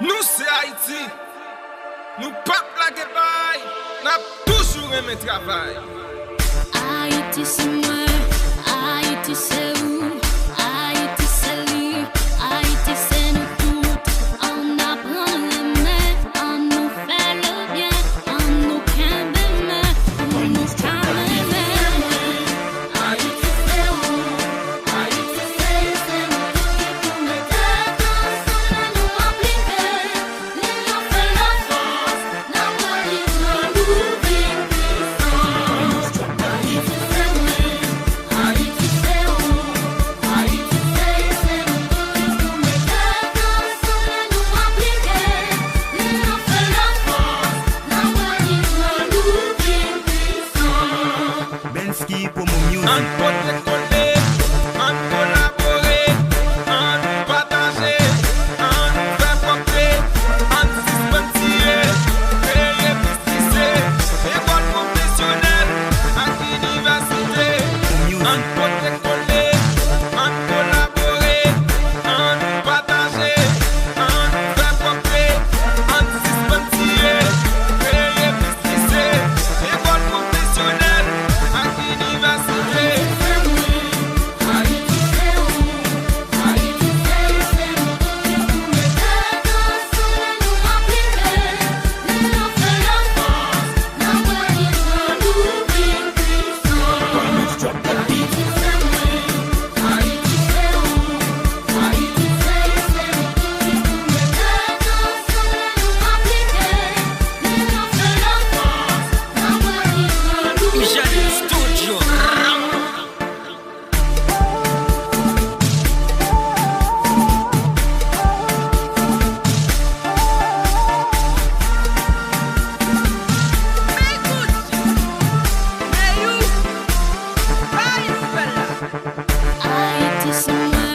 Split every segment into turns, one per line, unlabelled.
Nous c'est Haïti, nous pas plaquer bail, n'a toujours aimé travail.
Haïti c'est moi, Haïti c'est où, Haïti c'est lui, Haïti c'est nous toutes. On apprend l'aimer, on nous fait le bien, on nous qu'aime aimer, on nous qu'aime aimer. Haïti c'est où, Haïti c'est nous qui nous mettons ensemble nous appliquer. L'union fait la force, la coalition nous vit puissant. Haïti c'est où, Haïti c'est où, Haïti c'est nous qui nous mettons ensemble nous appliquer. L'union fait la force, la coalition nous vit puissant.
Bensky pour mon music.
On peut décoller, on collaborer, on partager, on faire porter, on suspendre, créer, business, école professionnelle, à l'université. On peut décoller, on collaborer, on partager, on faire porter, on suspendre, créer, business, école professionnelle, à l'université.
Haïti c'est moi,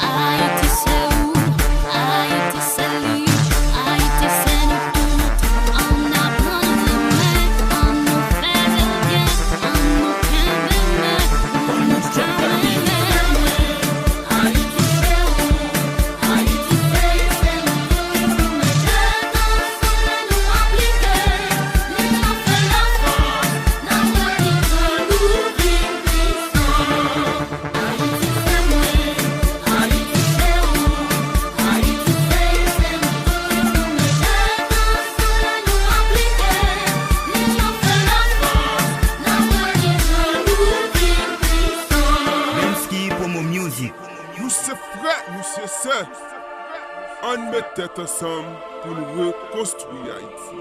Haïti c'est où, Haïti c'est lui, Haïti c'est nous toutes. On apprend l'aimer, on nous fait le bien, on nous qu'aime aimer, on nous qu'aime aimer. Haïti c'est où, Haïti c'est nous qui nous mettons ensemble nous appliquer. L'union fait la force, la coalition nous vit puissant. Haïti c'est moi, Haïti c'est où, Haïti c'est nous qui nous mettons ensemble nous appliquer. L'union fait la force, la coalition nous vit puissant.
Bensky pour mon music.
Nous c'est frère, nous c'est sœurs. On met tête ensemble pour nous reconstruire Haïti.